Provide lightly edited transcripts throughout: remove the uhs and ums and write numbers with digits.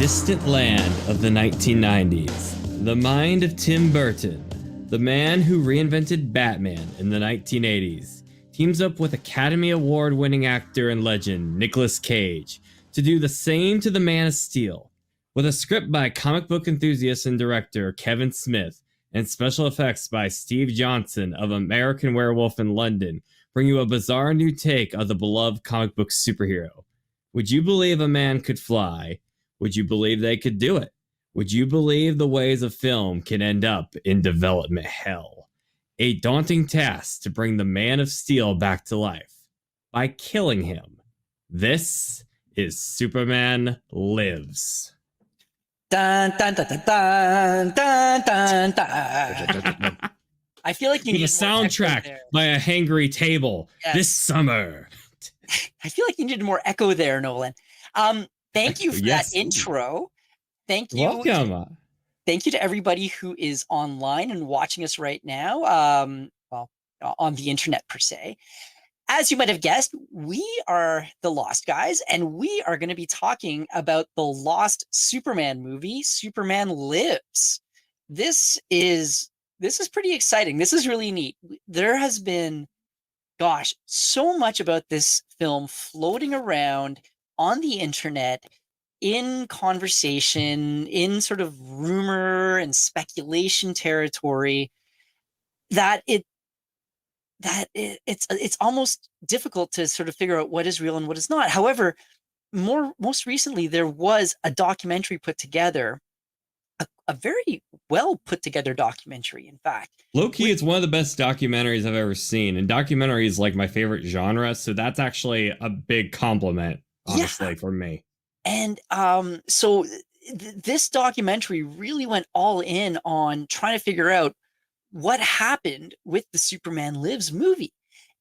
distant land of the 1990s, the mind of Tim Burton, the man who reinvented Batman in the 1980s, teams up with Academy Award-winning actor and legend Nicolas Cage to do the same to the Man of Steel. With a script by comic book enthusiast and director Kevin Smith and special effects by Steve Johnson of American Werewolf in London, bring you a bizarre new take of the beloved comic book superhero. Would you believe a man could fly? Would you believe they could do it? Would you believe the ways of film can end up in development hell? A daunting task to bring the Man of Steel back to life by killing him. This is Superman Lives. Dun, dun, dun, dun, dun, dun, dun. I feel like you need need a soundtrack by A Hangry Table this summer. I feel like you needed more echo there, Nolan. Thank you for that intro. Thank you. Welcome. Thank you to everybody who is online and watching us right now. Well, on the internet per se. As you might have guessed, we are the Lost Guys, and we are going to be talking about the Lost Superman movie, Superman Lives. This is pretty exciting. This is really neat. There has been, gosh, so much about this film floating around on the internet, in conversation, in sort of rumor and speculation territory, that it's almost difficult to sort of figure out what is real and what is not. However, most recently there was a documentary put together, a very well put together documentary, in fact. Low-key, it's one of the best documentaries I've ever seen, and documentary is like my favorite genre, so that's actually a big compliment, honestly, for me. And so this documentary really went all in on trying to figure out what happened with the Superman Lives movie.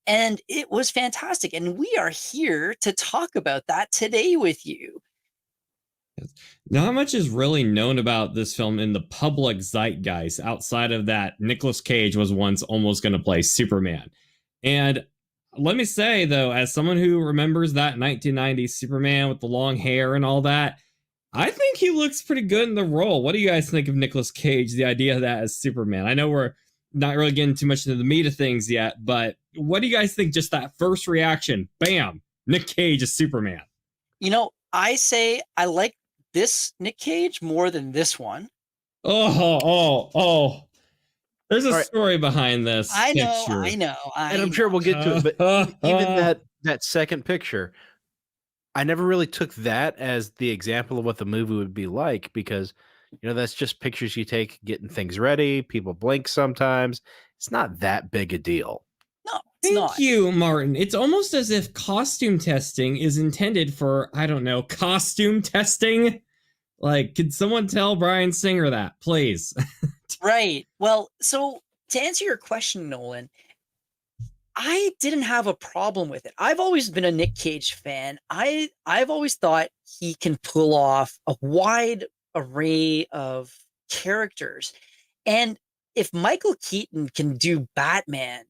And it was fantastic. And we are here to talk about that today with you. Not much is really known about this film in the public zeitgeist outside of that Nicolas Cage was once almost going to play Superman. And let me say, though, as someone who remembers that 1990s Superman with the long hair and all that, I think he looks pretty good in the role. What do you guys think of Nicolas Cage, the idea of that as Superman? I know we're not really getting too much into the meat of things yet, but what do you guys think? Just that first reaction, bam, Nick Cage is Superman. You know, I say I like this Nick Cage more than this one. Oh. There's a story behind this. I know. And I'm sure we'll get to it, but even that second picture, I never really took that as the example of what the movie would be like, because that's just pictures you take getting things ready. People blink sometimes. It's not that big a deal. No, it's not. Thank you, Martin. It's almost as if costume testing is intended for, I don't know, costume testing. Like, could someone tell Bryan Singer that, please? Right. Well, so to answer your question, Nolan, I didn't have a problem with it. I've always been a Nick Cage fan. I've always thought he can pull off a wide array of characters. And if Michael Keaton can do Batman,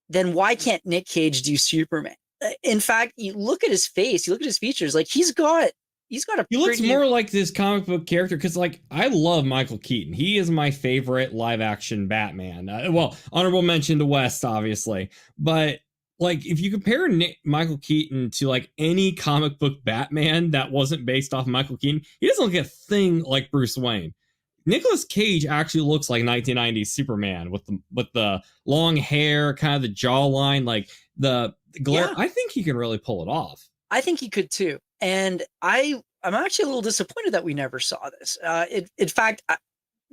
then why can't Nick Cage do Superman? In fact, you look at his face, you look at his features, like he's got a He looks more like this comic book character, because like I love Michael Keaton. He is my favorite live action Batman. Well, honorable mention to West, obviously, but like if you compare Michael Keaton to like any comic book Batman that wasn't based off Michael Keaton, he doesn't look a thing like Bruce Wayne. Nicolas Cage actually looks like 1990s Superman with the long hair, kind of the jawline, like the glare. Yeah. I think he can really pull it off. I think he could too. And I'm actually a little disappointed that we never saw this. In fact,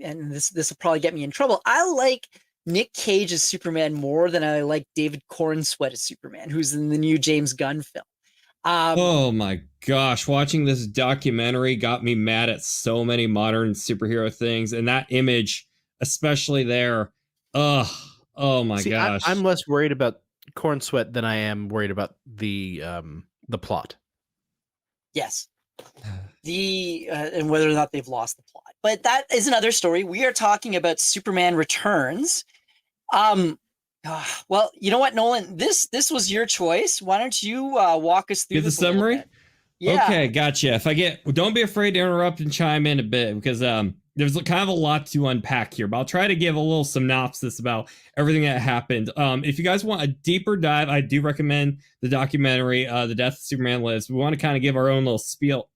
and this will probably get me in trouble, I like Nick Cage as Superman more than I like David Cornsweet as Superman, who's in the new James Gunn film. Oh my gosh, watching this documentary got me mad at so many modern superhero things, and that image, especially there, oh my gosh. I'm less worried about Cornsweet than I am worried about the plot. Yes. And whether or not they've lost the plot. But that is another story. We are talking about Superman Returns. Well, you know what, Nolan? This was your choice. Why don't you walk us through the summary? Yeah. Okay, gotcha. Don't be afraid to interrupt and chime in a bit because there's kind of a lot to unpack here, but I'll try to give a little synopsis about everything that happened. If you guys want a deeper dive, I do recommend the documentary, The Death of Superman Lives. We want to kind of give our own little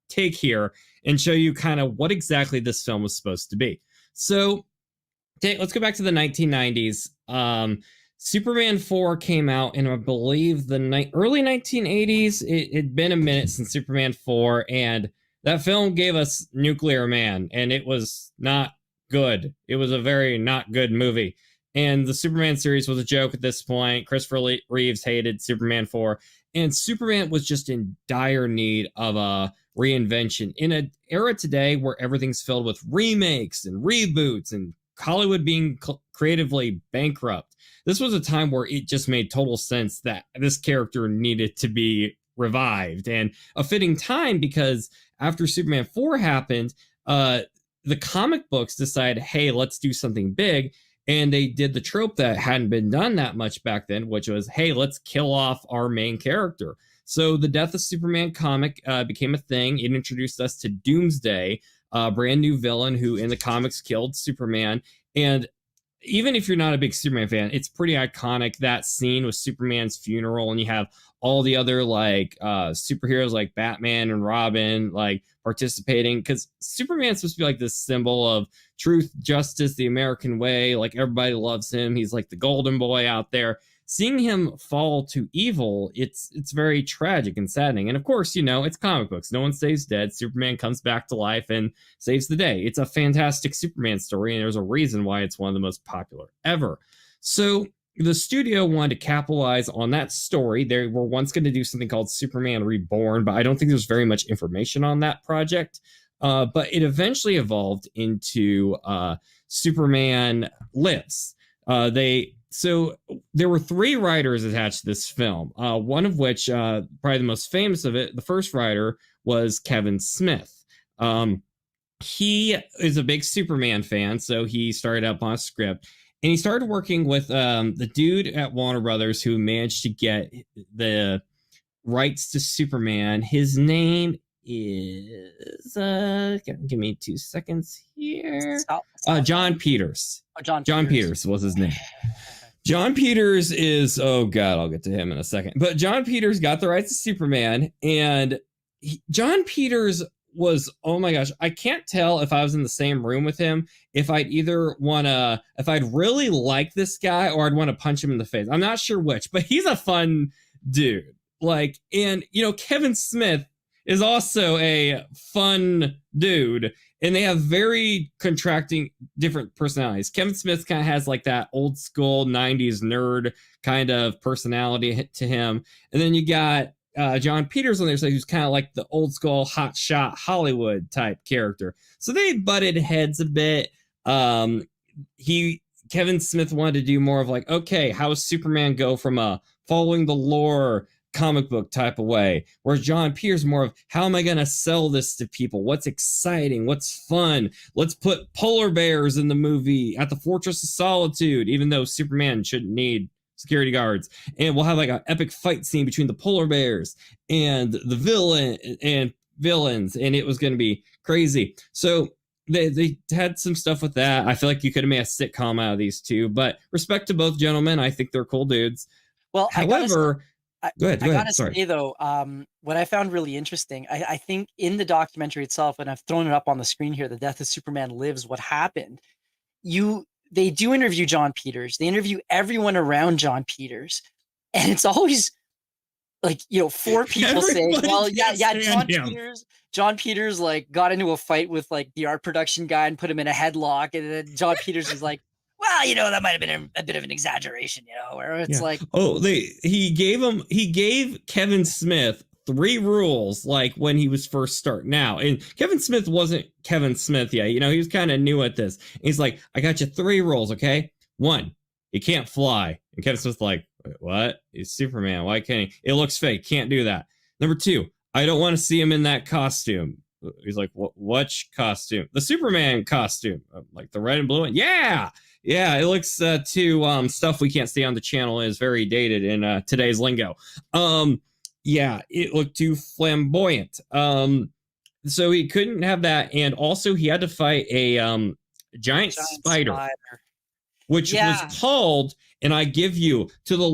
take here and show you kind of what exactly this film was supposed to be. So let's go back to the 1990s. Superman 4 came out in, I believe, the early 1980s. It'd been a minute since Superman 4, and that film gave us Nuclear Man, and it was not good. It was a very not good movie. And the Superman series was a joke at this point. Christopher Reeves hated Superman 4, and Superman was just in dire need of a reinvention. In an era today where everything's filled with remakes and reboots and Hollywood being creatively bankrupt, this was a time where it just made total sense that this character needed to be revived, and a fitting time because after Superman 4 happened, the comic books decided, hey, let's do something big, and they did the trope that hadn't been done that much back then, which was, hey, let's kill off our main character. So the Death of Superman comic became a thing. It introduced us to Doomsday, a brand new villain who in the comics killed Superman. And even if you're not a big Superman fan, it's pretty iconic, that scene with Superman's funeral, and you have all the other like superheroes like Batman and Robin like participating, because Superman's supposed to be like this symbol of truth, justice, the American way. Like everybody loves him. He's like the golden boy out there. Seeing him fall to evil, it's very tragic and saddening. And of course, it's comic books. No one stays dead. Superman comes back to life and saves the day. It's a fantastic Superman story, and there's a reason why it's one of the most popular ever. So the studio wanted to capitalize on that story. They were once going to do something called Superman Reborn, but I don't think there's very much information on that project. But it eventually evolved into Superman Lives. So there were 3 writers attached to this film, one of which, probably the most famous of it, the first writer was Kevin Smith. He is a big Superman fan, so he started up on a script, and he started working with the dude at Warner Brothers who managed to get the rights to Superman. His name is give me 2 seconds here. John Peters. John Peters was his name. John Peters is, oh God, I'll get to him in a second. But John Peters got the rights to Superman, and John Peters was, oh my gosh, I can't tell if I was in the same room with him, if I'd really like this guy or I'd want to punch him in the face. I'm not sure which, but he's a fun dude. Like, and Kevin Smith is also a fun dude, and they have very contracting different personalities. Kevin Smith kind of has like that old school 90s nerd kind of personality to him. And then you got John Peters on there, so who's kind of like the old school hotshot Hollywood type character. So they butted heads a bit. Kevin Smith wanted to do more of like, okay, how does Superman go from a following the lore comic book type of way, whereas John Peters more of, how am I going to sell this to people? What's exciting? What's fun? Let's put polar bears in the movie at the Fortress of Solitude, even though Superman shouldn't need security guards. And we'll have like an epic fight scene between the polar bears and the villains, and it was going to be crazy. So they had some stuff with that. I feel like you could have made a sitcom out of these two, but respect to both gentlemen. I think they're cool dudes. Well, however, go ahead. I gotta say though, what I found really interesting, I think in the documentary itself, and I've thrown it up on the screen here, The Death of Superman Lives, what happened, they do interview John Peters. They interview everyone around John Peters, and it's always like, 4 people say, well, John Peters like got into a fight with like the art production guy and put him in a headlock, and then John Peters is like, well, that might have been a bit of an exaggeration, where it's like, he gave Kevin Smith 3 rules, like when he was first starting out, and Kevin Smith wasn't Kevin Smith yet, he was kind of new at this. And he's like, I got you 3 rules, okay? 1, he can't fly. And Kevin Smith's like, wait, what? He's Superman. Why can't he? It looks fake. Can't do that. Number 2, I don't want to see him in that costume. He's like, what costume? The Superman costume, like the red and blue one. Yeah, it looks too stuff we can't see on the channel is very dated in today's lingo. yeah, it looked too flamboyant. So he couldn't have that, and also he had to fight a giant Giant spider, spider. which was Yeah. called, and I give you to the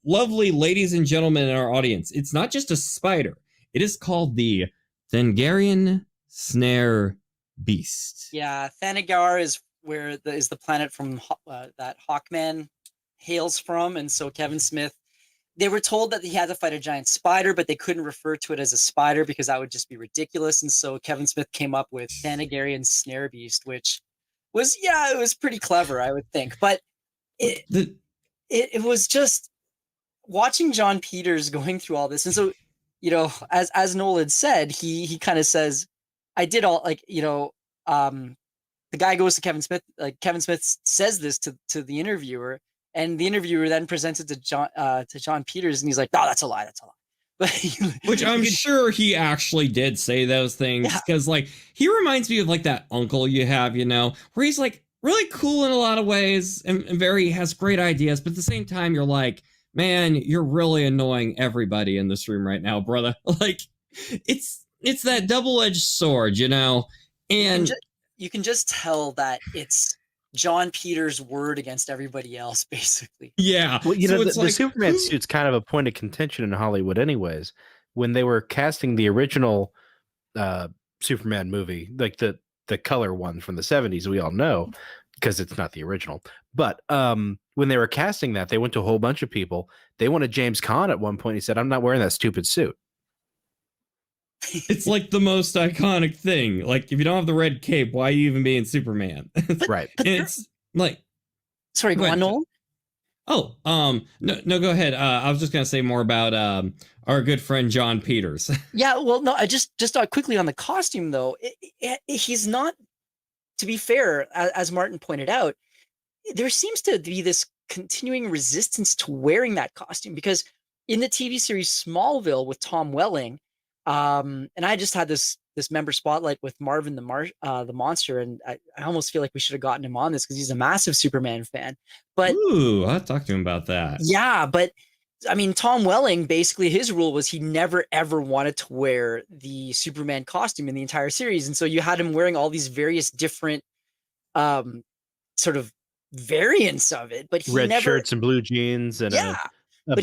lovely ladies and gentlemen in our audience, it's not just a spider. It is called the Thangarian snare beast. Yeah, Thanagar is where is the planet from that Hawkman hails from, and so Kevin Smith. They were told that he had to fight a giant spider, but they couldn't refer to it as a spider because that would just be ridiculous. And so Kevin Smith came up with Thanagarian Snare Beast, which was, yeah, it was pretty clever, I would think. But it was just watching John Peters going through all this. And so, as Nolan said, he kind of says, I did all, like, the guy goes to Kevin Smith, like Kevin Smith says this to the interviewer, and the interviewer then presented to John Peters, and he's like, "No, that's a lie. That's a lie." But which I'm sure he actually did say those things, because like he reminds me of like that uncle you have, where he's like really cool in a lot of ways and very has great ideas, but at the same time you're like, man, you're really annoying everybody in this room right now, brother. Like it's that double-edged sword, and you can just tell that it's John Peters' word against everybody else, basically. Yeah. Well, the Superman suit's kind of a point of contention in Hollywood anyways. When they were casting the original Superman movie, like the color one from the 70s, we all know, because it's not the original. But when they were casting that, they went to a whole bunch of people. They wanted James Caan at one point. He said, "I'm not wearing that stupid suit." It's like the most iconic thing. Like, if you don't have the red cape, why are you even being Superman? Right. It's like, sorry, go on, Nolan. Oh, no, go ahead. I was just gonna say more about our good friend John Peters. Yeah, well, no, I just quickly on the costume though. He's not. To be fair, as Martin pointed out, there seems to be this continuing resistance to wearing that costume, because in the TV series Smallville with Tom Welling, and I just had this member spotlight with Marvin the Monster, and I almost feel like we should have gotten him on this because he's a massive Superman fan. But ooh, I'll talk to him about that. Yeah, but I mean, Tom Welling, basically his rule was he never ever wanted to wear the Superman costume in the entire series, and so you had him wearing all these various different sort of variants of it, but he red shirts and blue jeans and a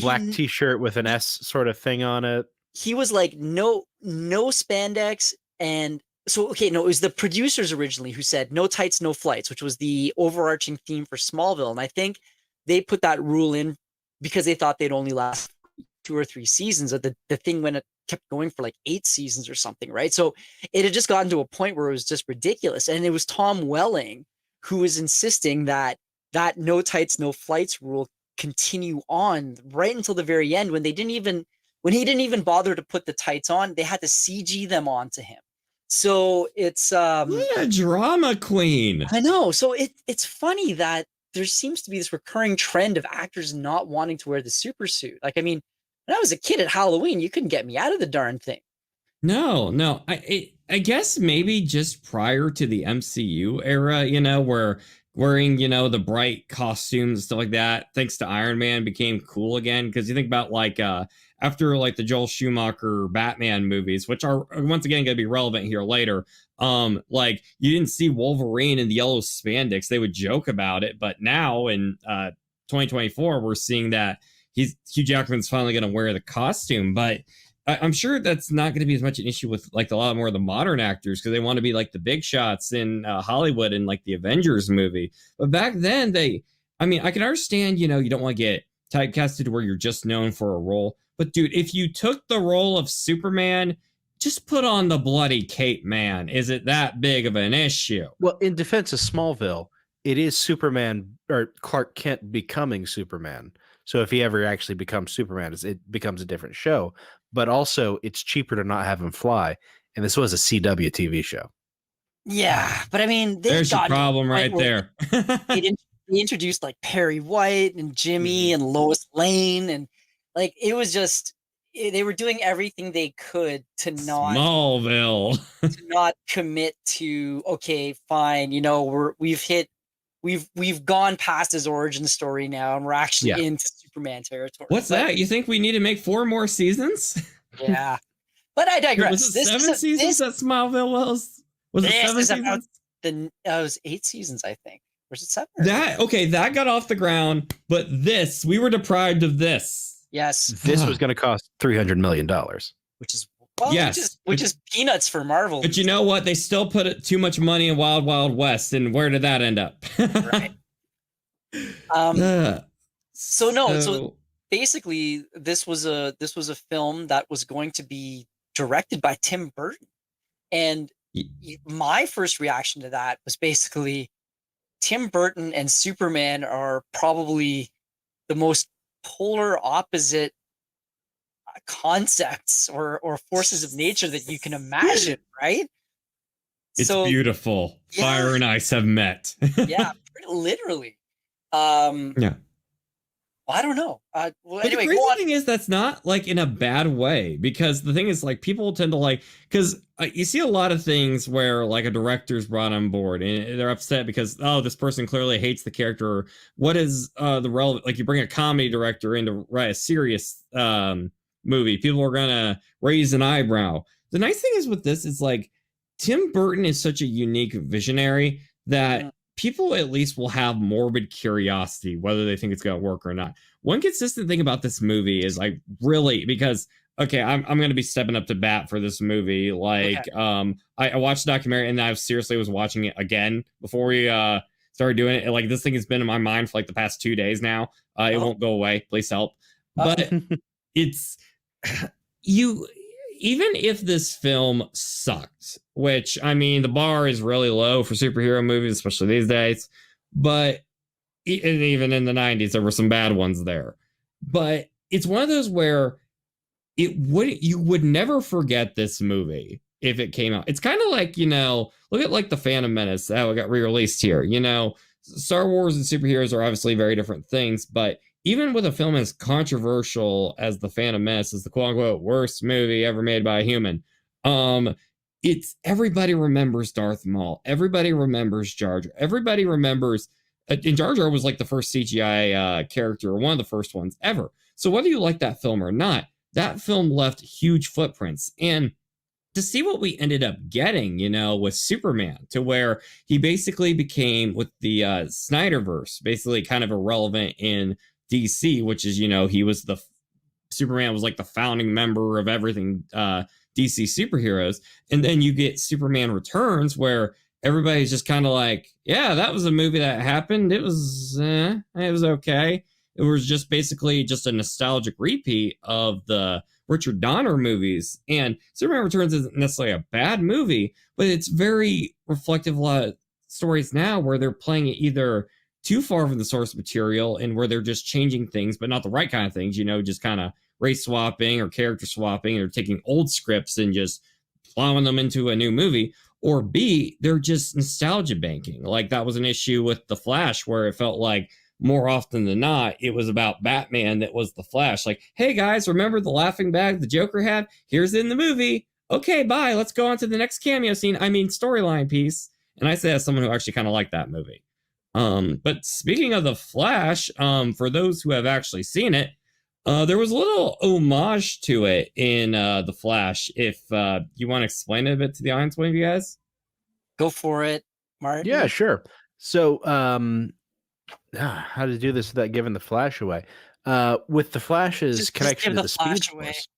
black t-shirt with an S sort of thing on it. He was like, no spandex. And so, okay, no, it was the producers originally who said no tights, no flights, which was the overarching theme for Smallville. And I think they put that rule in because they thought they'd only last 2 or 3 seasons. The thing when it kept going for like 8 seasons or something, right? So it had just gotten to a point where it was just ridiculous. And it was Tom Welling who was insisting that no tights, no flights rule continue on right until the very end, when he didn't even bother to put the tights on. They had to CG them onto him. So it's what a drama queen. I know. So it's funny that there seems to be this recurring trend of actors not wanting to wear the super suit. Like, I mean, when I was a kid at Halloween, you couldn't get me out of the darn thing. No. I guess maybe just prior to the MCU era, where wearing, the bright costumes and stuff like that, thanks to Iron Man, became cool again. Because you think about like after like the Joel Schumacher Batman movies, which are once again going to be relevant here later. Like you didn't see Wolverine in the yellow spandex. They would joke about it, but now in 2024, we're seeing that Hugh Jackman's finally going to wear the costume. But I'm sure that's not going to be as much an issue with like a lot more of the modern actors, because they want to be like the big shots in Hollywood in like the Avengers movie. But back then I can understand, you don't want to get typecasted where you're just known for a role. But dude, if you took the role of Superman, just put on the bloody cape, man. Is it that big of an issue? Well, in defense of Smallville, it is Superman or Clark Kent becoming Superman. So if he ever actually becomes Superman, it becomes a different show. But also, it's cheaper to not have him fly. And this was a CW TV show. Yeah, but I mean, there's your problem right there. They introduced like Perry White and Jimmy and Lois Lane, and like it was just they were doing everything they could to not Smallville to not commit to, okay, fine, we've gone past his origin story now, and we're actually into Superman territory. What's that? You think we need to make 4 more seasons? Yeah. But I digress. Was it 7 seasons that Smallville was? Was it 7 seasons? It was 8 seasons, I think. Was it 7? That got off the ground, but this, we were deprived of this. Yes. This was going to cost $300 million. Which is which is peanuts for Marvel. But you know what? They still put too much money in Wild Wild West, and where did that end up? Right. So basically this was a film that was going to be directed by Tim Burton. And my first reaction to that was basically Tim Burton and Superman are probably the most polar opposite concepts or forces of nature that you can imagine, right? It's beautiful. Yeah. Fire and ice have met. Yeah, literally. Yeah. I don't know. Well, anyway, the crazy thing is that's not like in a bad way, because the thing is like people tend to like, because you see a lot of things where like a director's brought on board and they're upset because, oh, this person clearly hates the character. Or what is the relevant, like you bring a comedy director in to write a serious movie, people are gonna raise an eyebrow. The nice thing is with this is like Tim Burton is such a unique visionary that people at least will have morbid curiosity whether they think it's gonna work or not. One consistent thing about this movie is like really, because I'm gonna be stepping up to bat for this movie. Like I watched the documentary and I seriously was watching it again before we started doing it. Like this thing has been in my mind for like the past 2 days now. It won't go away, please help. But it's even if this film sucked, which I mean the bar is really low for superhero movies, especially these days, but even in the 90s there were some bad ones there, but it's one of those where you would never forget this movie if it came out. It's kind of like, look at like the Phantom Menace, how it got re-released here. Star Wars and superheroes are obviously very different things, but even with a film as controversial as The Phantom Menace, is the quote-unquote worst movie ever made by a human, it's everybody remembers Darth Maul. Everybody remembers Jar Jar. Everybody remembers... and Jar Jar was like the first CGI character, one of the first ones ever. So whether you like that film or not, that film left huge footprints. And to see what we ended up getting, with Superman, to where he basically became, with the Snyderverse, basically kind of irrelevant in DC, which is, he was Superman was like the founding member of everything DC superheroes. And then you get Superman Returns, where everybody's just kind of like, yeah, that was a movie that happened. It was okay. It was just basically just a nostalgic repeat of the Richard Donner movies. And Superman Returns isn't necessarily a bad movie, but it's very reflective of a lot of stories now where they're playing it either too far from the source material and where they're just changing things, but not the right kind of things, just kind of race swapping or character swapping, or taking old scripts and just plowing them into a new movie. Or B, they're just nostalgia banking. Like that was an issue with The Flash, where it felt like more often than not, it was about Batman that was the Flash. Like, hey guys, remember the laughing bag the Joker had? Here's it in the movie. Okay, bye. Let's go on to the next cameo scene. Storyline piece. And I say as someone who actually kind of liked that movie. But speaking of the Flash, for those who have actually seen it, there was a little homage to it in The Flash. If you want to explain it a bit to the audience, one of you guys? Go for it, Martin. Yeah, sure. So, how to do this without giving the Flash away? With the Flash's connection to the Speed Force.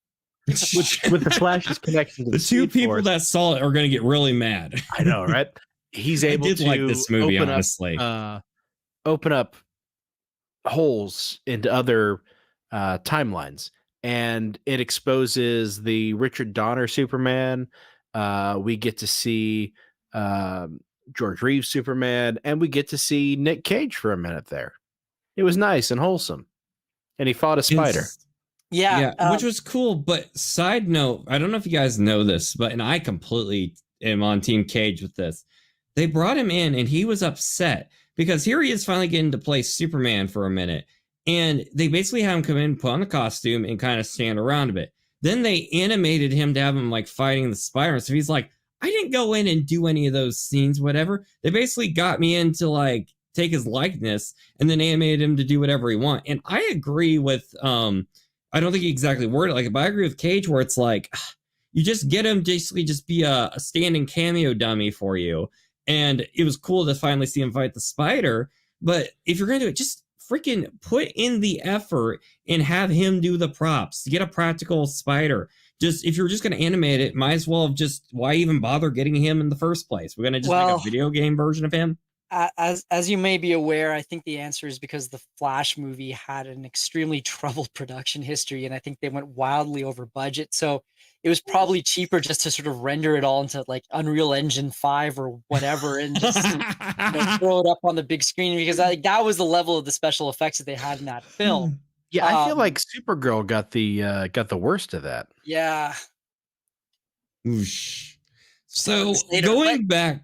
With the Flash's connection to the two people that saw it are going to get really mad. I know, right? He's able to like this movie, honestly. Open up holes into other timelines, and it exposes the Richard Donner Superman. We get to see George Reeves Superman, and we get to see Nick Cage for a minute there. It was nice and wholesome, and he fought a spider. Which was cool. But side note, I don't know if you guys know this, and I completely am on Team Cage with this. They brought him in and he was upset because here he is finally getting to play Superman for a minute. And they basically had him come in, put on the costume, and kind of stand around a bit. Then they animated him to have him like fighting the spider. So he's like, I didn't go in and do any of those scenes, whatever. They basically got me in to like take his likeness and then animated him to do whatever he want. And I agree with, I don't think he exactly worded it like it, but I agree with Cage where it's like, you just get him basically just be a standing cameo dummy for you. And it was cool to finally see him fight the spider. But if you're going to do it, just freaking put in the effort and have him do the props to get a practical spider. Just if you're just going to animate it, might as well have just, why even bother getting him in the first place? We're going to just make a video game version of him. As you may be aware, I think the answer is because the Flash movie had an extremely troubled production history, and I think they went wildly over budget. So it was probably cheaper just to sort of render it all into like Unreal Engine 5 or whatever, and just throw it up on the big screen, because that was the level of the special effects that they had in that film. Yeah, I feel like Supergirl got the worst of that. Yeah. Oosh. So going back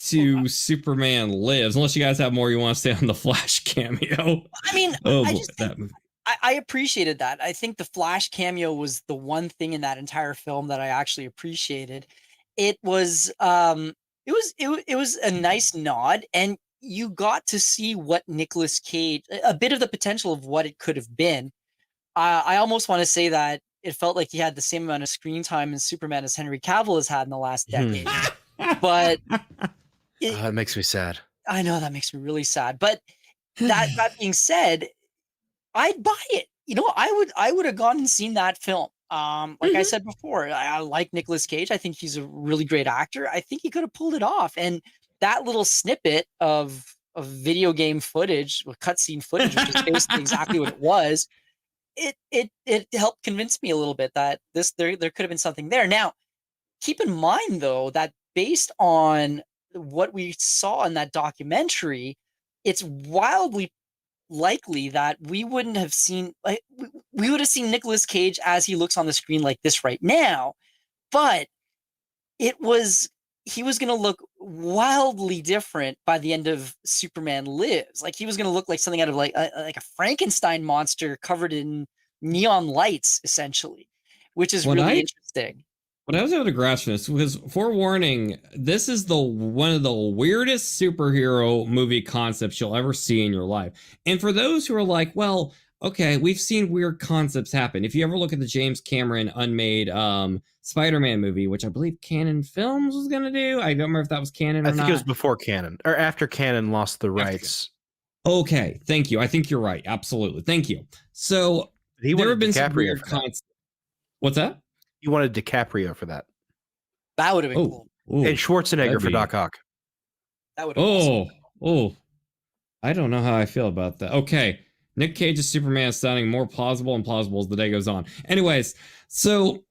to Superman Lives, unless you guys have more you want to say on the Flash cameo. I mean, I appreciated that. I think the Flash cameo was the one thing in that entire film that I actually appreciated. It was it was a nice nod, and you got to see what Nicolas Cage, a bit of the potential of what it could have been. I almost want to say that it felt like he had the same amount of screen time in Superman as Henry Cavill has had in the last decade. But it makes me sad. I know that makes me really sad. But that being said, I'd buy it. I would have gone and seen that film. Like I said before, I like Nicolas Cage. I think he's a really great actor. I think he could have pulled it off. And that little snippet of video game footage, with cutscene footage, which is basically exactly what it was, it helped convince me a little bit that there could have been something there. Now, keep in mind though that based on what we saw in that documentary, it's wildly likely that we wouldn't have seen, like, we would have seen Nicolas Cage as he looks on the screen like this right now, but he was going to look wildly different by the end of Superman Lives. Like, he was going to look like something out of like a Frankenstein monster covered in neon lights, essentially, which is really interesting. What I was able to grasp this was, forewarning, this is one of the weirdest superhero movie concepts you'll ever see in your life. And for those who are like, well, okay, we've seen weird concepts happen. If you ever look at the James Cameron unmade Spider-Man movie, which I believe Canon Films was going to do. I don't remember if that was Canon or not. I think it was before Canon, or after Canon lost the rights. Okay, thank you. I think you're right. Absolutely. Thank you. So there have been some weird concepts. What's that? You wanted DiCaprio for that. That would have been cool. Ooh, and Schwarzenegger for Doc Ock. That would have been awesome. I don't know how I feel about that. Okay. Nick Cage's Superman is sounding more plausible and plausible as the day goes on. Anyways, so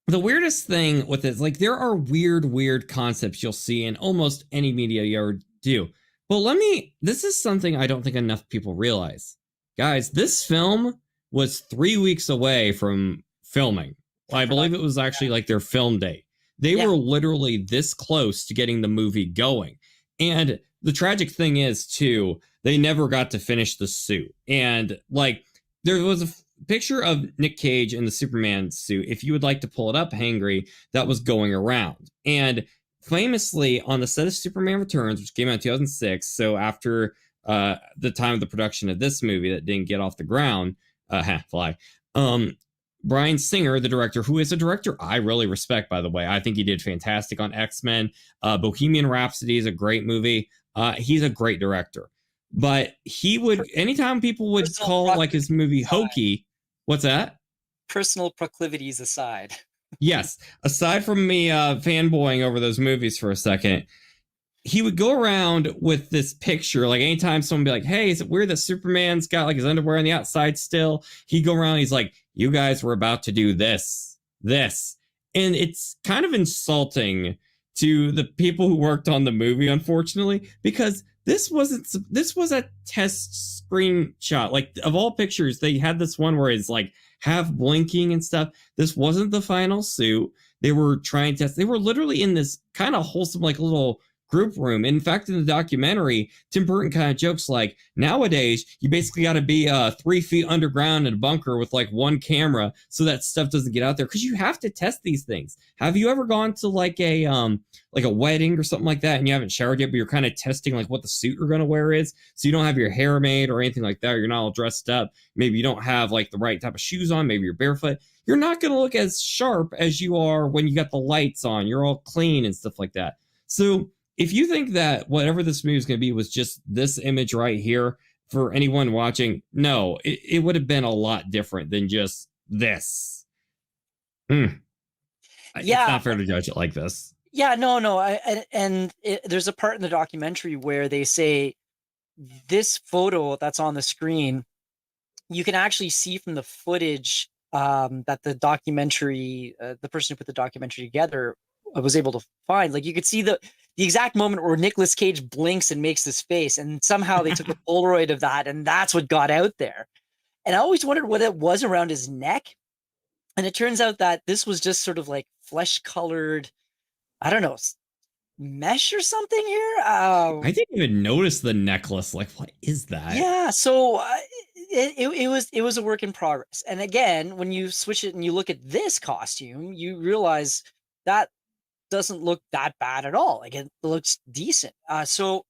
the weirdest thing with it is, like, there are weird concepts you'll see in almost any media you ever do. But this is something I don't think enough people realize. Guys, this film was 3 weeks away from filming. I believe it was actually like their film date. They were literally this close to getting the movie going. And the tragic thing is, too, they never got to finish the suit. And like, there was a picture of Nick Cage in the Superman suit, if you would like to pull it up, Hangry, that was going around. And famously, on the set of Superman Returns, which came out in 2006, so after the time of the production of this movie that didn't get off the ground, Bryan Singer, the director, who is a director I really respect, by the way. I think he did fantastic on X-Men. Bohemian Rhapsody is a great movie. He's a great director. But he would, anytime people would call like his movie hokey, what's that? Personal proclivities aside. Yes. Aside from me fanboying over those movies for a second, he would go around with this picture. Like, anytime someone would be like, hey, is it weird that Superman's got like his underwear on the outside still? He'd go around and he's like, you guys were about to do this. And it's kind of insulting to the people who worked on the movie, unfortunately, because this was a test screenshot. Like, of all pictures, they had this one where it's like half blinking and stuff. This wasn't the final suit. They were trying to test. They were literally in this kind of wholesome, like, little group room. In fact, in the documentary, Tim Burton kind of jokes like, nowadays you basically got to be 3 feet underground in a bunker with like one camera so that stuff doesn't get out there, because you have to test these things. Have you ever gone to like a wedding or something like that and you haven't showered yet, but you're kind of testing like what the suit you're going to wear is, so you don't have your hair made or anything like that, or you're not all dressed up, maybe you don't have like the right type of shoes on, maybe you're barefoot, you're not going to look as sharp as you are when you got the lights on, you're all clean and stuff like that. So if you think that whatever this movie is going to be was just this image right here, for anyone watching, no, it would have been a lot different than just this. Yeah. It's not fair to judge it like this. Yeah, no. There's a part in the documentary where they say this photo that's on the screen, you can actually see from the footage that the documentary, the person who put the documentary together was able to find. Like you could see the exact moment where Nicolas Cage blinks and makes this face, and somehow they took a Polaroid of that, and that's what got out there. And I always wondered what it was around his neck, and it turns out that this was just sort of like flesh-colored, I don't know, mesh or something here. I didn't even notice the necklace. Like, what is that? Yeah, so it was a work in progress. And again, when you switch it and you look at this costume, you realize that doesn't look that bad at all. Like it looks decent. So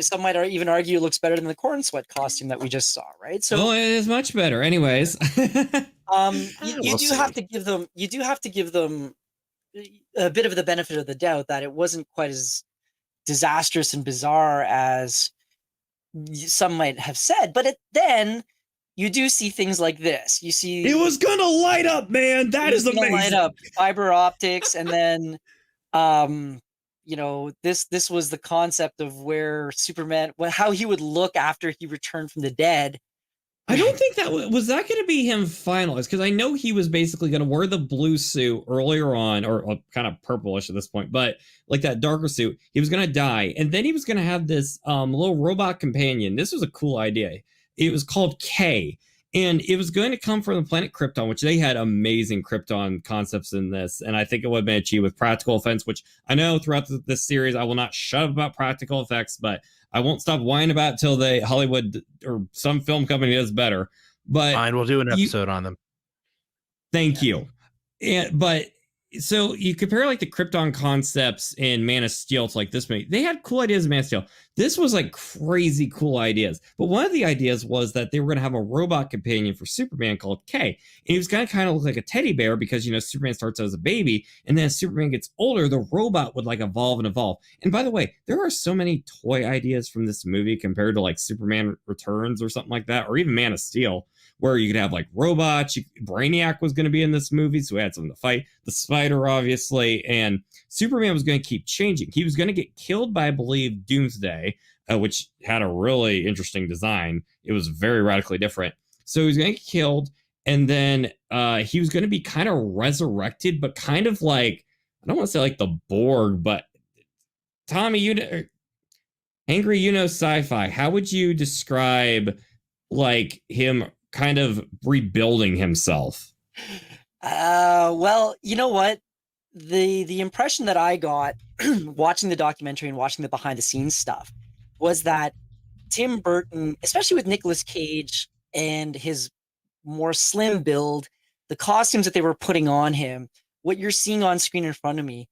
some might even argue it looks better than the corn sweat costume that we just saw, right? So it is much better. Anyways, you do have to give them a bit of the benefit of the doubt that it wasn't quite as disastrous and bizarre as some might have said. But then you do see things like this. You see it was gonna light up, man. That is amazing. Light up, fiber optics, and then this was the concept of where Superman, how he would look after he returned from the dead. I don't think that was that going to be him finalized, because I know he was basically going to wear the blue suit earlier on, or kind of purplish at this point, but like that darker suit. He was going to die, and then he was going to have this little robot companion. This was a cool idea. It was called K, and it was going to come from the planet Krypton, which they had amazing Krypton concepts in this, and I think it would have been achieved with practical effects, which I know throughout this series I will not shut up about practical effects, but I won't stop whining about it till they Hollywood or some film company does better. But fine, we'll do an episode on them. Thank you. But so you compare like the Krypton concepts in Man of Steel to like this movie. They had cool ideas in Man of Steel. This was like crazy cool ideas. But one of the ideas was that they were going to have a robot companion for Superman called K. And he was going to kind of look like a teddy bear, because, Superman starts as a baby. And then as Superman gets older, the robot would like evolve and evolve. And by the way, there are so many toy ideas from this movie compared to like Superman Returns or something like that, or even Man of Steel, where you could have like robots. Brainiac was going to be in this movie, so we had something to fight. The Spider, obviously, and Superman was going to keep changing. He was going to get killed by, I believe, Doomsday, which had a really interesting design. It was very radically different. So he was going to get killed, and then he was going to be kind of resurrected, but kind of like, I don't want to say like the Borg, but Tommy, Angry, sci-fi. How would you describe like him kind of rebuilding himself? Well, you know what? The impression that I got watching the documentary and watching the behind the scenes stuff was that Tim Burton, especially with Nicolas Cage and his more slim build, the costumes that they were putting on him, what you're seeing on screen in front of me,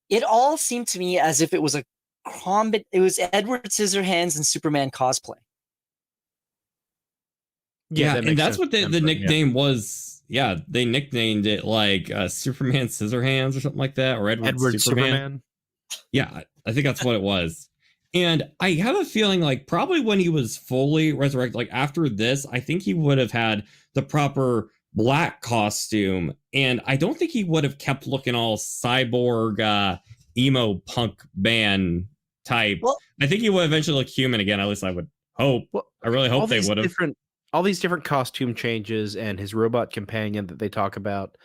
it all seemed to me as if it was it was Edward Scissorhands and Superman cosplay. Yeah, and that's what the nickname was. Yeah, they nicknamed it like Superman Scissorhands or something like that, or Edward Superman. Yeah, I think that's what it was. And I have a feeling like probably when he was fully resurrected, like after this, I think he would have had the proper black costume. And I don't think he would have kept looking all cyborg, emo punk band type. Well, I think he would eventually look human again. At least I would hope. Well, I really hope they would have. All these different costume changes and his robot companion that they talk about,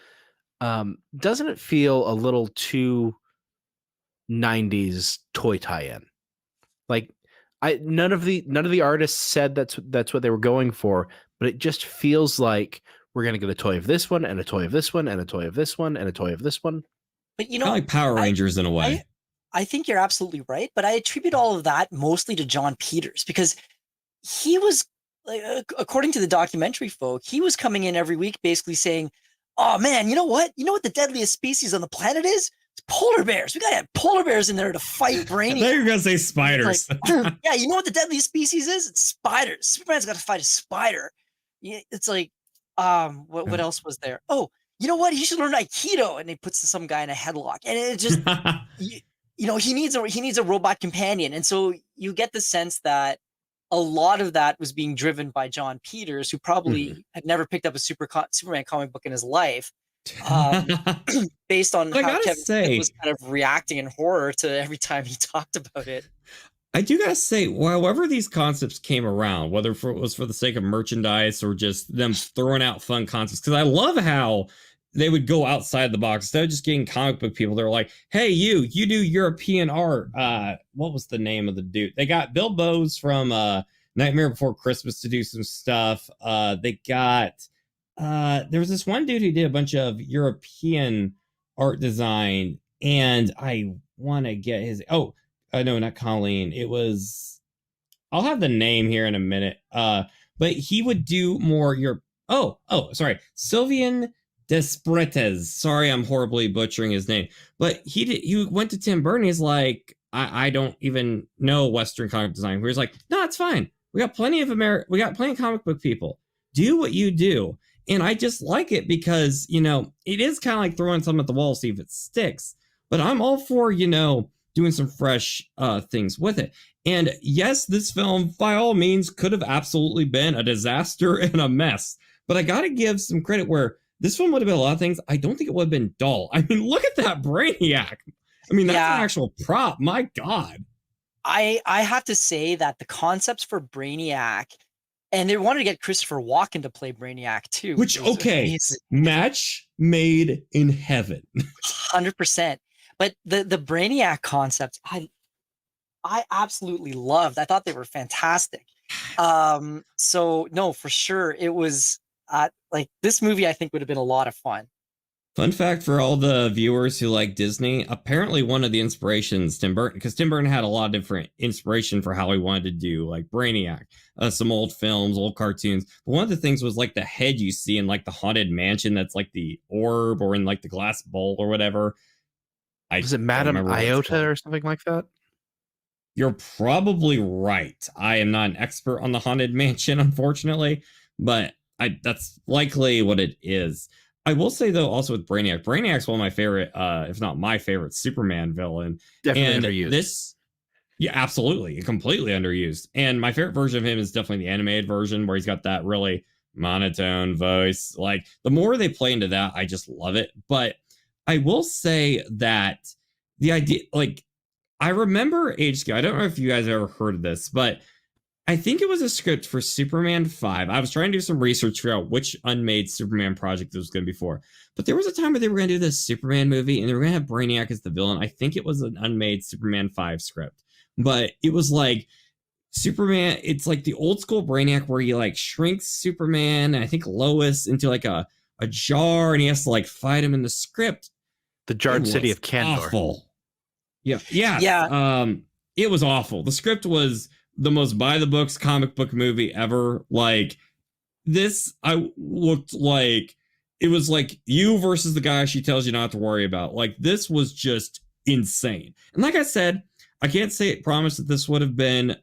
doesn't it feel a little too 90s toy tie-in? Like, none of the artists said that's what they were going for, but it just feels like we're gonna get a toy of this one and a toy of this one and a toy of this one and a toy of this one. But kind of like Power Rangers in a way. I think you're absolutely right, but I attribute all of that mostly to John Peters because he was, like, according to the documentary folk, he was coming in every week basically saying, "Oh man, you know what? You know what the deadliest species on the planet is? It's polar bears. We gotta have polar bears in there to fight Brainiac." They're gonna say spiders. Like, yeah, you know what the deadliest species is? It's spiders. Superman's got to fight a spider. It's like, what else was there? Oh, you know what? He should learn Aikido, and he puts some guy in a headlock, and it just, you, he needs a robot companion, and so you get the sense that a lot of that was being driven by John Peters, who probably had never picked up a Superman comic book in his life, um, based on I how gotta Kevin say, Smith was kind of reacting in horror to every time he talked about it. I do gotta say, however these concepts came around, whether it was for the sake of merchandise or just them throwing out fun concepts, because I love how they would go outside the box instead of just getting comic book people. They're like, "Hey, you do European art." What was the name of the dude? They got Bill Bowes from Nightmare Before Christmas to do some stuff. They got there was this one dude who did a bunch of European art design, and I want to get his. Oh, no, not Colleen. It was. I'll have the name here in a minute. But he would do more your. Oh, sorry, Sylvian Despretes. Sorry, I'm horribly butchering his name. But he went to Tim Burton. He's like, I don't even know Western comic design. Where he's like, no, it's fine. We got plenty of we got plenty of comic book people. Do what you do. And I just like it because, it is kind of like throwing something at the wall, see if it sticks. But I'm all for, doing some fresh things with it. And yes, this film, by all means, could have absolutely been a disaster and a mess. But I got to give some credit where this film would have been a lot of things. I don't think it would have been dull. I mean, look at that Brainiac. I mean, that's an actual prop. My God. I have to say that the concepts for Brainiac, and they wanted to get Christopher Walken to play Brainiac too. Which, okay, match made in heaven. 100%. But the Brainiac concepts, I absolutely loved. I thought they were fantastic. So no, for sure, it was like this movie. I think would have been a lot of fun. Fun fact for all the viewers who like Disney, apparently one of the inspirations Tim Burton, because Tim Burton had a lot of different inspiration for how he wanted to do like Brainiac, some old films, old cartoons. But one of the things was like the head you see in like the Haunted Mansion that's like the orb, or in like the glass bowl or whatever. Was it Madame Iota or something like that? You're probably right. I am not an expert on the Haunted Mansion, unfortunately, but that's likely what it is. I will say, though, also with Brainiac's one of my favorite, if not my favorite, Superman villain. Definitely underused. Yeah, absolutely. Completely underused. And my favorite version of him is definitely the animated version, where he's got that really monotone voice. Like, the more they play into that, I just love it. But I will say that the idea, like, I remember ages ago, I don't know if you guys have ever heard of this, but I think it was a script for Superman 5. I was trying to do some research to figure out which unmade Superman project it was going to be for. But there was a time where they were going to do this Superman movie, and they were going to have Brainiac as the villain. I think it was an unmade Superman 5 script. But it was like Superman, it's like the old school Brainiac where he like shrinks Superman, and I think Lois, into like a jar, and he has to like fight him in the script. The jarred city of Kandor. Awful. Yeah. It was awful. The script was the most by the books comic book movie ever. Like this, I looked like it was like you versus the guy she tells you not to worry about. Like this was just insane. And like I said, I can't promise that this would have been,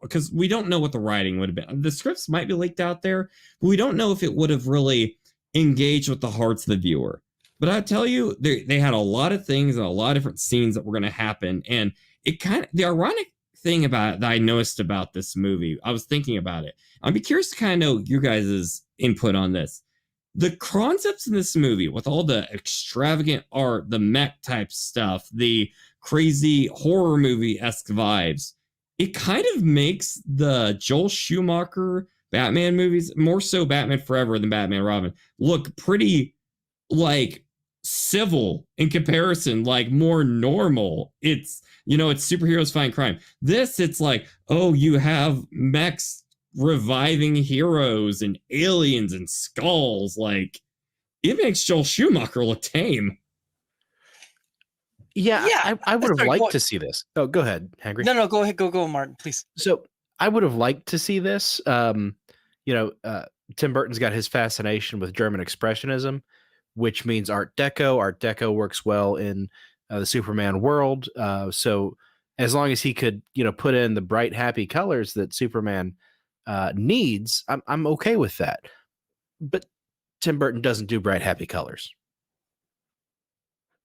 because we don't know what the writing would have been. The scripts might be leaked out there, but we don't know if it would have really engaged with the hearts of the viewer. But I tell you, they had a lot of things and a lot of different scenes that were going to happen. And it kind of, the ironic thing about it that I noticed about this movie, I was thinking about it. I'd be curious to kind of know your guys' input on this. The concepts in this movie, with all the extravagant art, the mech type stuff, the crazy horror movie-esque vibes, it kind of makes the Joel Schumacher Batman movies, more so Batman Forever than Batman Robin, look pretty like civil in comparison, like more normal. It's, it's superheroes fighting crime. This, it's like, oh, you have mechs reviving heroes and aliens and skulls. Like, it makes Joel Schumacher look tame. Yeah, Yeah. I would have Sorry, liked to see this. Oh, go ahead, Hangry. no, go ahead. Go, Martin, please. So I would have liked to see this. You know, Tim Burton's got his fascination with German expressionism, which means Art Deco. Art Deco works well in the Superman world. So as long as he could, put in the bright, happy colors that Superman needs, I'm okay with that. But Tim Burton doesn't do bright, happy colors.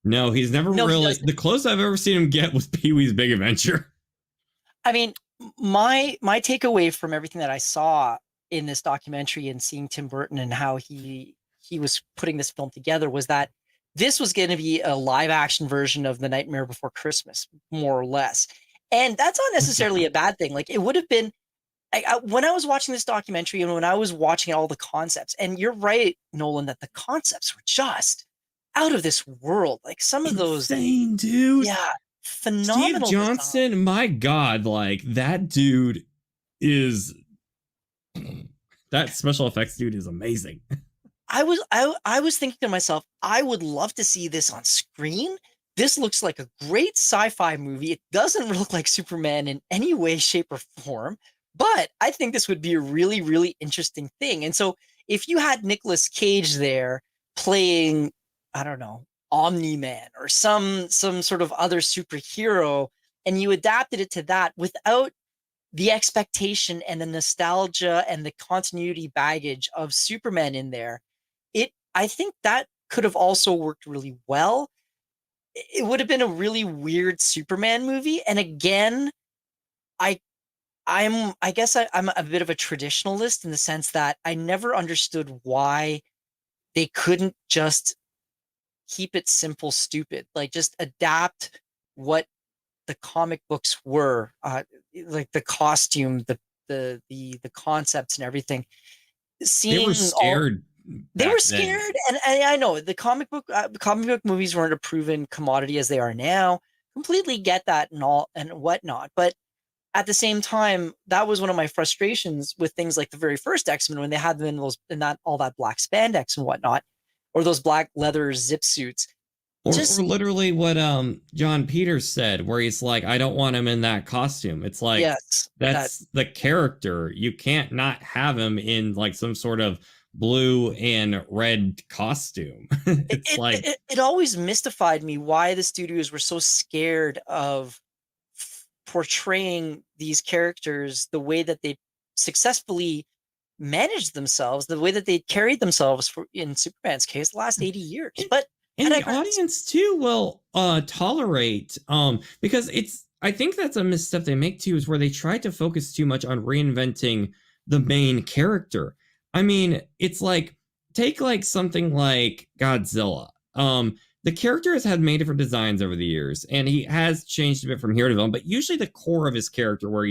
No, he's never No, he really. doesn't. The closest I've ever seen him get was Pee-wee's Big Adventure. I mean, my takeaway from everything that I saw in this documentary and seeing Tim Burton and how he was putting this film together was that this was going to be a live action version of The Nightmare Before Christmas, more or less. And that's not necessarily a bad thing. Like, it would have been when I was watching this documentary and when I was watching all the concepts, and you're right, Nolan, that the concepts were just out of this world. Like some of those, insane, dude. yeah, phenomenal. Steve Johnson, design. my God, like that dude is that special effects dude is amazing. I was thinking to myself, I would love to see this on screen. This looks like a great sci-fi movie. It doesn't look like Superman in any way, shape, or form, but I think this would be a really, really interesting thing. And so if you had Nicolas Cage there playing, I don't know, Omni-Man or some sort of other superhero, and you adapted it to that without the expectation and the nostalgia and the continuity baggage of Superman in there, I think that could have also worked really well. It would have been a really weird Superman movie. And again, I guess I'm a bit of a traditionalist in the sense that I never understood why they couldn't just keep it simple, stupid, like just adapt what the comic books were, like the costume, the concepts and everything. They were scared. They were scared, and I know the comic book movies weren't a proven commodity as they are now. Completely get that and all and whatnot, but at the same time, that was one of my frustrations with things like the very first X-Men when they had them in that all that black spandex and whatnot, or those black leather zip suits. Or literally what John Peters said, where he's like, I don't want him in that costume. It's like, yes, that's the character. You can't not have him in like some sort of blue and red costume. It always mystified me why the studios were so scared of portraying these characters the way that they successfully managed themselves, the way that they carried themselves in Superman's case the last 80 years. But and the audience too will tolerate because I think that's a misstep they make too, is where they try to focus too much on reinventing the main character. I mean, it's like, take like something like Godzilla. The character has had many different designs over the years, and he has changed a bit from here to then, but usually the core of his character, where,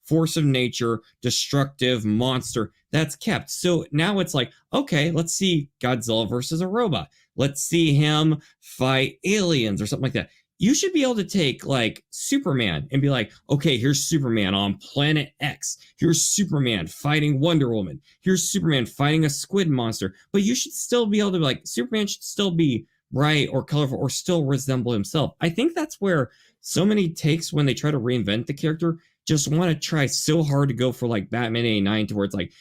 force of nature, destructive, monster, that's kept. So now it's like, okay, let's see Godzilla versus a robot. Let's see him fight aliens or something like that. You should be able to take like Superman and be like, okay, here's Superman on planet X. Here's Superman fighting Wonder Woman. Here's Superman fighting a squid monster. But you should still be able to be like, Superman should still be bright or colorful or still resemble himself. I think that's where so many takes, when they try to reinvent the character, just want to try so hard to go for like Batman 89, to where it's like,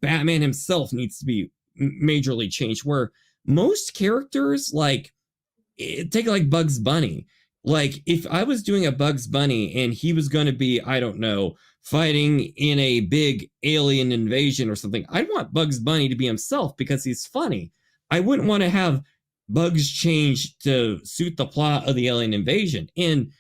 Batman himself needs to be majorly changed, where most characters, like, take like Bugs Bunny. Like, if I was doing a Bugs Bunny and he was going to be, I don't know, fighting in a big alien invasion or something, I'd want Bugs Bunny to be himself because he's funny. I wouldn't want to have Bugs change to suit the plot of the alien invasion. And,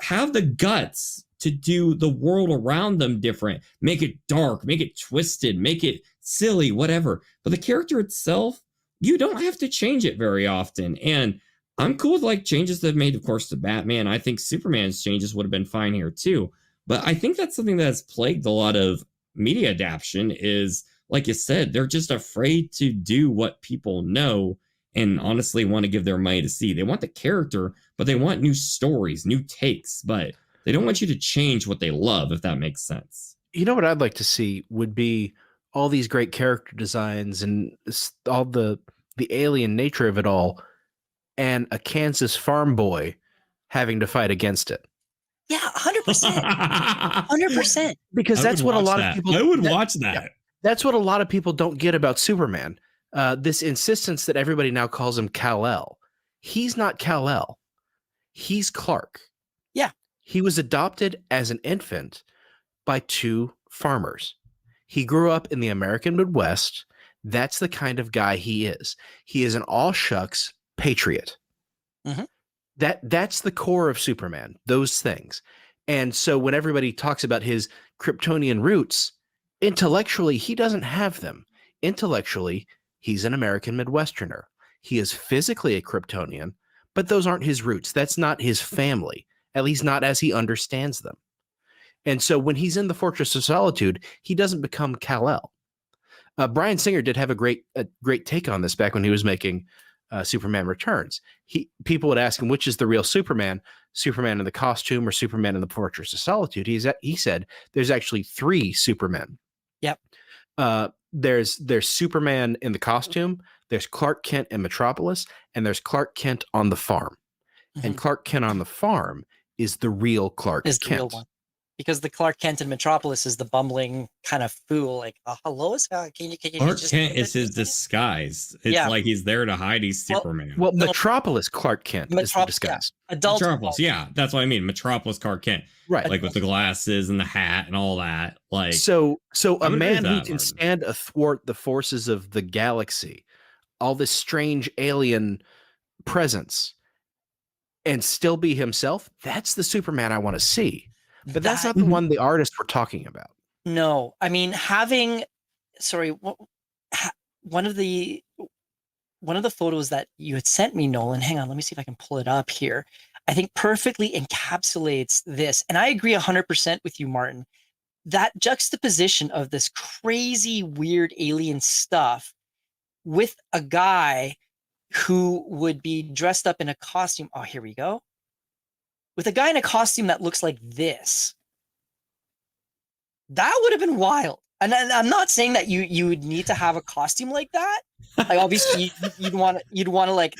have the guts to do the world around them different, make it dark, make it twisted, make it silly, whatever. But the character itself, you don't have to change it very often. And I'm cool with like changes they've made, of course, to Batman. I think Superman's changes would have been fine here too. But I think that's something that has plagued a lot of media adaptation is, like you said, they're just afraid to do what people know and honestly want to give their money to see. They want the character, but they want new stories, new takes, but they don't want you to change what they love, if that makes sense. You know what I'd like to see would be all these great character designs and all the alien nature of it all and a Kansas farm boy having to fight against it. Yeah, 100%. 100%. Because that's what a lot of people. I would watch that. Yeah, that's what a lot of people don't get about Superman. This insistence that everybody now calls him Kal-El. He's not Kal-El. He's Clark. Yeah. He was adopted as an infant by two farmers. He grew up in the American Midwest. That's the kind of guy he is. He is an all shucks patriot. Mhm. That's the core of Superman, those things. And so when everybody talks about his Kryptonian roots, intellectually, he doesn't have them. Intellectually, he's an American Midwesterner. He is physically a Kryptonian, but those aren't his roots. That's not his family, at least not as he understands them. And so when he's in the Fortress of Solitude, he doesn't become Kal-El. Bryan Singer did have a great take on this back when he was making Superman Returns. People would ask him, which is the real Superman in the costume or Superman in the Fortress of Solitude? He said there's actually three Supermen. Yep. There's Superman in the costume, there's Clark Kent in Metropolis, and there's Clark Kent on the farm. Mm-hmm. And Clark Kent on the farm is the real Clark Kent. The real one. Because the Clark Kent in Metropolis is the bumbling kind of fool, like, hello, can you Clark just Kent is his disguise. It's like he's there to hide he's Superman. Well, Metropolis Clark Kent is the disguise. Yeah. Adult Metropolis, yeah, that's what I mean. Metropolis Clark Kent, right? Like with the glasses and the hat and all that. Like, so a man who can stand athwart the forces of the galaxy, all this strange alien presence, and still be himself. That's the Superman I want to see. But that's not the one the artists were talking about. No, I mean, one of the photos that you had sent me, Nolan, hang on, let me see if I can pull it up here. I think perfectly encapsulates this. And I agree 100% with you, Martin. That juxtaposition of this crazy, weird alien stuff with a guy who would be dressed up in a costume. Oh, here we go. With a guy in a costume that looks like this. That would have been wild. And I'm not saying that you would need to have a costume like that. Like, obviously you'd want to like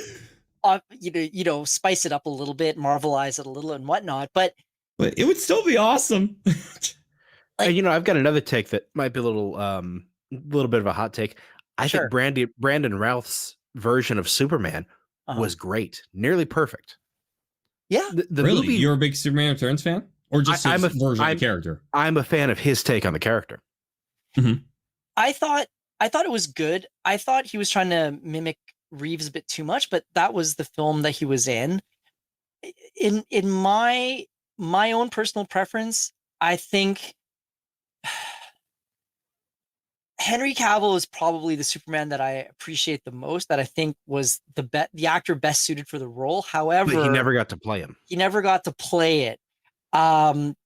spice it up a little bit, marvelize it a little and whatnot, but it would still be awesome. Like, I've got another take that might be a little bit of a hot take. I think Brandon Routh's version of Superman was great, nearly perfect. Yeah, the really? movie. You're a big Superman Returns fan, or just his version of the character? I'm a fan of his take on the character. Mm-hmm. I thought it was good. I thought he was trying to mimic Reeves a bit too much, but that was the film that he was in. In my own personal preference, I think Henry Cavill is probably the Superman that I appreciate the most, that I think was the actor best suited for the role. However, but he never got to play him. He never got to play it.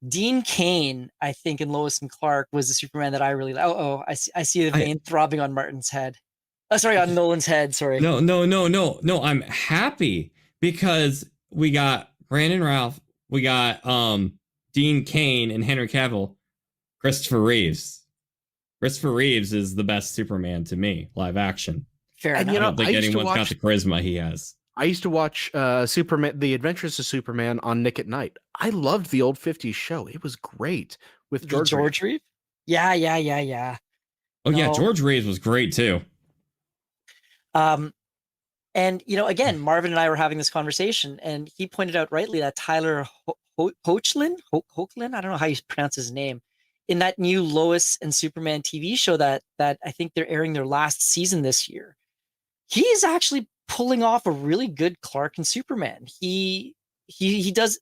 Dean Cain, I think, in Lois and Clark was the Superman that I really like. I see the vein throbbing on Martin's head. On Nolan's head. Sorry. No. I'm happy because we got Brandon Routh, we got Dean Cain and Henry Cavill, Christopher Reeves. Christopher Reeves is the best Superman to me, live action. Fair enough. I don't think anyone's got the charisma he has. I used to watch Superman, The Adventures of Superman on Nick at Night. I loved the old 50s show. It was great with George Reeves. Yeah. Oh, yeah, George Reeves was great too. And again, Marvin and I were having this conversation, and he pointed out rightly that Tyler Hoechlin, I don't know how you pronounce his name, in that new Lois and Superman TV show that I think they're airing their last season this year. He is actually pulling off a really good Clark and Superman. He does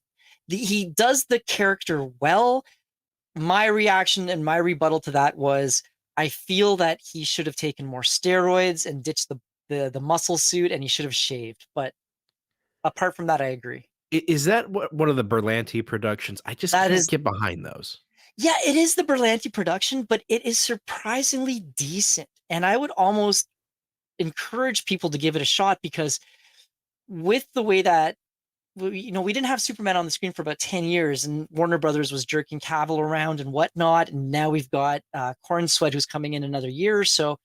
the character well. My reaction and my rebuttal to that was, I feel that he should have taken more steroids and ditched the muscle suit, and he should have shaved. But apart from that, I agree. Is that one of the Berlanti productions? I just can't get behind those. Yeah, it is the Berlanti production, but it is surprisingly decent. And I would almost encourage people to give it a shot, because with the way that, we didn't have Superman on the screen for about 10 years, and Warner Brothers was jerking Cavill around and whatnot. And now we've got Corn Sweat, who's coming in another year or so.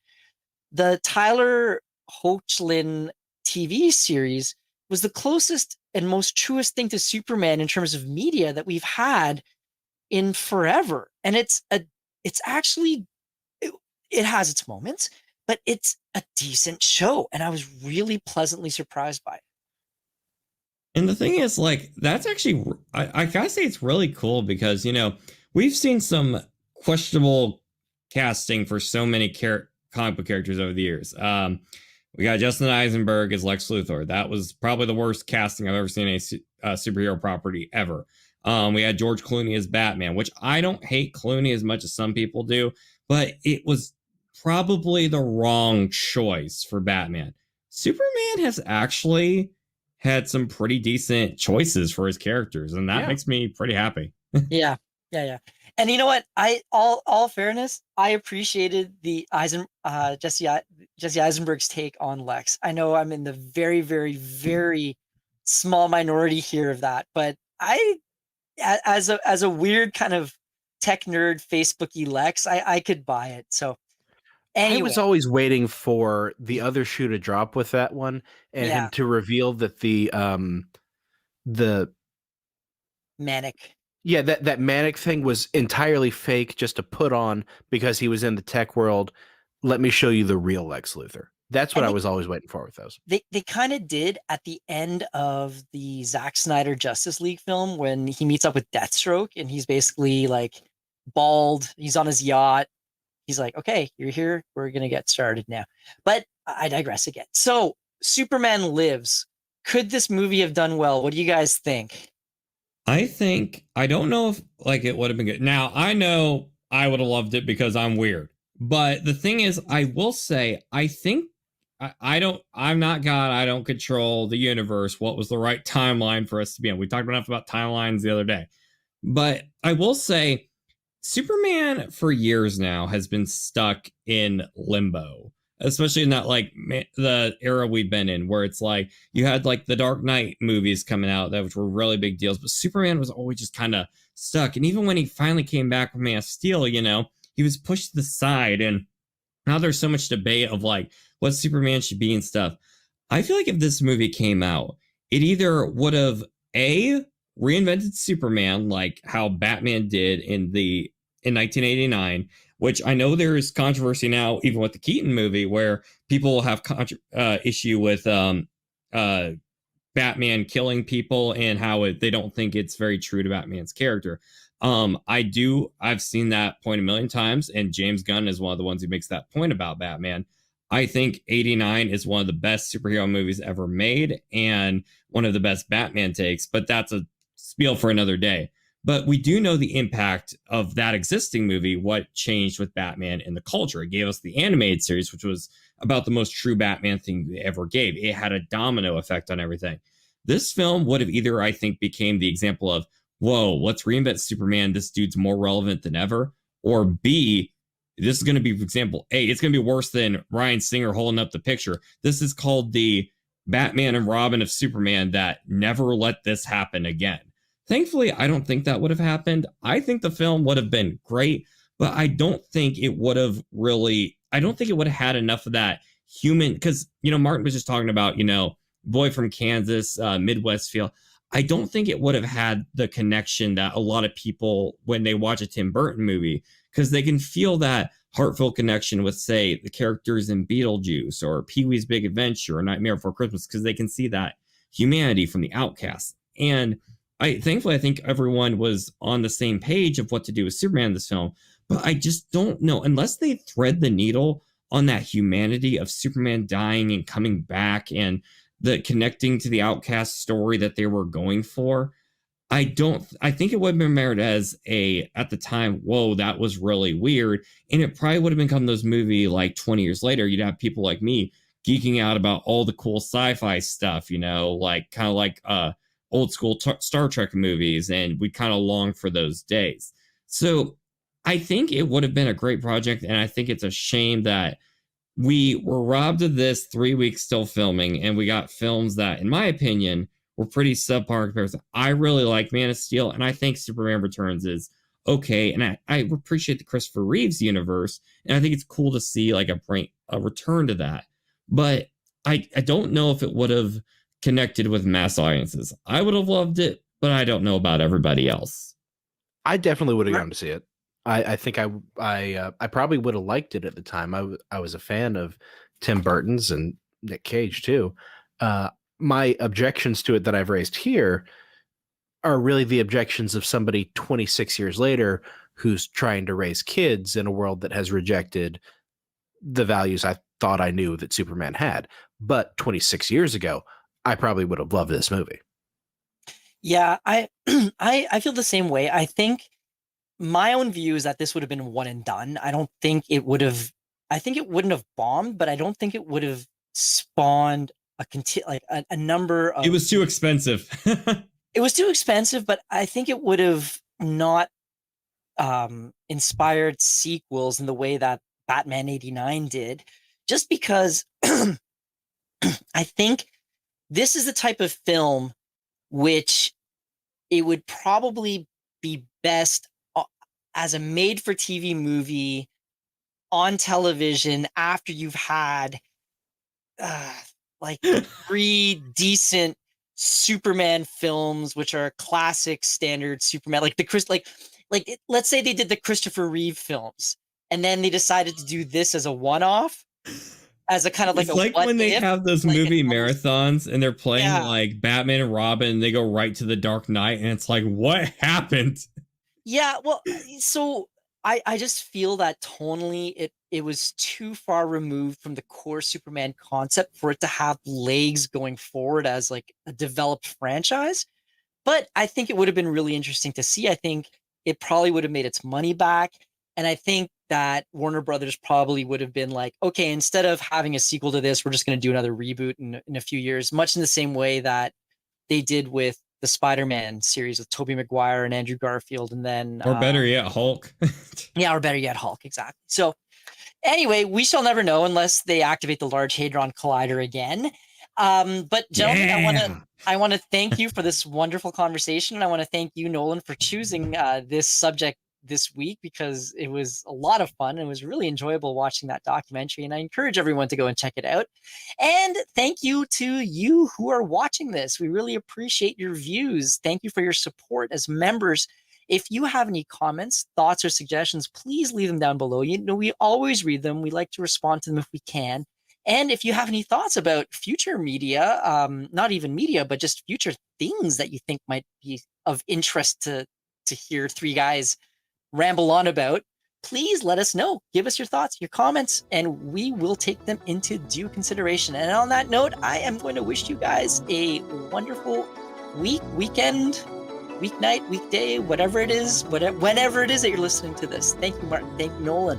The Tyler Hoechlin TV series was the closest and most truest thing to Superman in terms of media that we've had in forever. And it's actually, it has its moments, but it's a decent show. And I was really pleasantly surprised by it. And the thing is, like, that's actually, I gotta say, it's really cool because, you know, we've seen some questionable casting for so many comic book characters over the years. We got Justin Eisenberg as Lex Luthor. That was probably the worst casting I've ever seen in a superhero property ever. We had George Clooney as Batman, which I don't hate Clooney as much as some people do, but it was probably the wrong choice for Batman. Superman has actually had some pretty decent choices for his characters, and that makes me pretty happy. Yeah. And you know what? All fairness, I appreciated the Jesse Eisenberg's take on Lex. I know I'm in the very, very, very small minority here of that, but as a weird kind of tech nerd Facebooky Lex, I could buy it. So anyway. I was always waiting for the other shoe to drop with that one, and him to reveal that the manic. Yeah, that manic thing was entirely fake, just to put on because he was in the tech world. Let me show you the real Lex Luthor. That's what I was always waiting for with those. They kind of did at the end of the Zack Snyder Justice League film when he meets up with Deathstroke and he's basically like bald. He's on his yacht. He's like, okay, you're here. We're going to get started now. But I digress again. So Superman Lives. Could this movie have done well? What do you guys think? I don't know if like it would have been good. Now, I know I would have loved it because I'm weird. But the thing is, I will say, I think I'm not God. I don't control the universe. What was the right timeline for us to be in? We talked enough about timelines the other day. But I will say, Superman for years now has been stuck in limbo, especially in that like the era we've been in, where it's like you had like the Dark Knight movies coming out that which were really big deals, but Superman was always just kind of stuck. And even when he finally came back with Man of Steel, you know, he was pushed to the side, and now there's so much debate of like what Superman should be and stuff. I feel like if this movie came out, it either would have reinvented Superman like how Batman did in 1989, which I know there is controversy now, even with the Keaton movie, where people have issue with Batman killing people and how they don't think it's very true to Batman's character. I've seen that point a million times, and James Gunn is one of the ones who makes that point about Batman. I think 89 is one of the best superhero movies ever made and one of the best Batman takes, but that's a spiel for another day. But we do know the impact of that existing movie, what changed with Batman in the culture. It gave us the animated series, which was about the most true Batman thing they ever gave. It had a domino effect on everything. This film would have either, I think, became the example of, whoa, let's reinvent Superman. This dude's more relevant than ever. Or B, this is going to be, for example, A, it's going to be worse than Ryan Singer holding up the picture. This is called the Batman and Robin of Superman that never let this happen again. Thankfully, I don't think that would have happened. I think the film would have been great, but I don't think it would have had enough of that human, because, you know, Martin was just talking about, you know, boy from Kansas, Midwest feel. I don't think it would have had the connection that a lot of people, when they watch a Tim Burton movie, because they can feel that heartfelt connection with, say, the characters in Beetlejuice or Pee-wee's Big Adventure or Nightmare Before Christmas, because they can see that humanity from the outcasts. And thankfully, I think everyone was on the same page of what to do with Superman in this film, but I just don't know, unless they thread the needle on that humanity of Superman dying and coming back and the connecting to the outcast story that they were going for. I think it would have been merit as at the time, whoa, that was really weird. And it probably would have become those movie like 20 years later. You'd have people like me geeking out about all the cool sci-fi stuff, you know, like kind of like old school Star Trek movies. And we kind of long for those days. So I think it would have been a great project. And I think it's a shame that we were robbed of this 3 weeks still filming. And we got films that, in my opinion, were pretty subpar comparison. I really like Man of Steel, and I think Superman Returns is okay. And I appreciate the Christopher Reeves universe, and I think it's cool to see like a return to that. But I don't know if it would have connected with mass audiences. I would have loved it, but I don't know about everybody else. I definitely would have gone to see it. I think I probably would have liked it at the time. I was a fan of Tim Burton's and Nick Cage too. My objections to it that I've raised here are really the objections of somebody 26 years later who's trying to raise kids in a world that has rejected the values I thought I knew that Superman had. But 26 years ago, I probably would have loved this movie. Yeah, I feel the same way. I think my own view is that this would have been one and done. I don't think it would have. I think it wouldn't have bombed, but I don't think it would have spawned a number of. It was too expensive. It was too expensive, but I think it would have not inspired sequels in the way that Batman '89 did, just because I think this is the type of film which it would probably be best as a made-for-TV movie on television after you've had like 3 decent Superman films, which are classic standard Superman, like let's say they did the Christopher Reeve films, and then they decided to do this as a one-off, as a kind of like it's a like when they have those movie marathons and they're playing like Batman and Robin, and they go right to the Dark Knight, and it's like, what happened? Yeah, well, so I just feel that tonally it was too far removed from the core Superman concept for it to have legs going forward as like a developed franchise. But I think it would have been really interesting to see. I think it probably would have made its money back. And I think that Warner Brothers probably would have been like, okay, instead of having a sequel to this, we're just going to do another reboot in a few years, much in the same way that they did with the Spider-Man series with Tobey Maguire and Andrew Garfield. And then, or better yet, Hulk. Yeah, or better yet, Hulk. Exactly. So anyway, we shall never know unless they activate the Large Hadron Collider again. But gentlemen, I want to thank you for this wonderful conversation. And I want to thank you, Nolan, for choosing this subject this week, because it was a lot of fun. It was really enjoyable watching that documentary, and I encourage everyone to go and check it out. And thank you to you who are watching this. We really appreciate your views. Thank you for your support as members. If you have any comments, thoughts, or suggestions, please leave them down below. You know, we always read them. We like to respond to them if we can. And if you have any thoughts about future media, not even media, but just future things that you think might be of interest to hear 3 guys ramble on about, please let us know. Give us your thoughts, your comments, and we will take them into due consideration. And on that note, I am going to wish you guys a wonderful week, weekend, weeknight, weekday, whatever it is, whenever it is that you're listening to this. Thank you, Martin. Thank you, Nolan.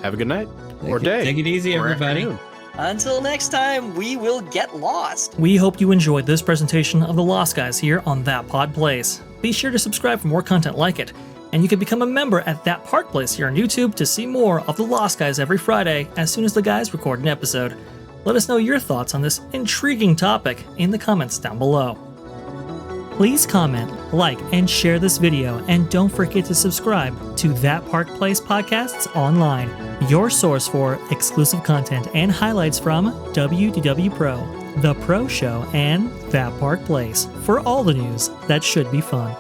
Have a good night or day. Take it easy, everybody. Afternoon. Until next time, we will get lost. We hope you enjoyed this presentation of The Lost Guys here on That Pod Plays. Be sure to subscribe for more content like it. And you can become a member at That Part Place here on YouTube to see more of The Lost Guys every Friday as soon as the guys record an episode. Let us know your thoughts on this intriguing topic in the comments down below. Please comment, like, and share this video, and don't forget to subscribe to That Part Place Podcasts Online, your source for exclusive content and highlights from WDW Pro, The Pro Show, and That Part Place for all the news that should be fun.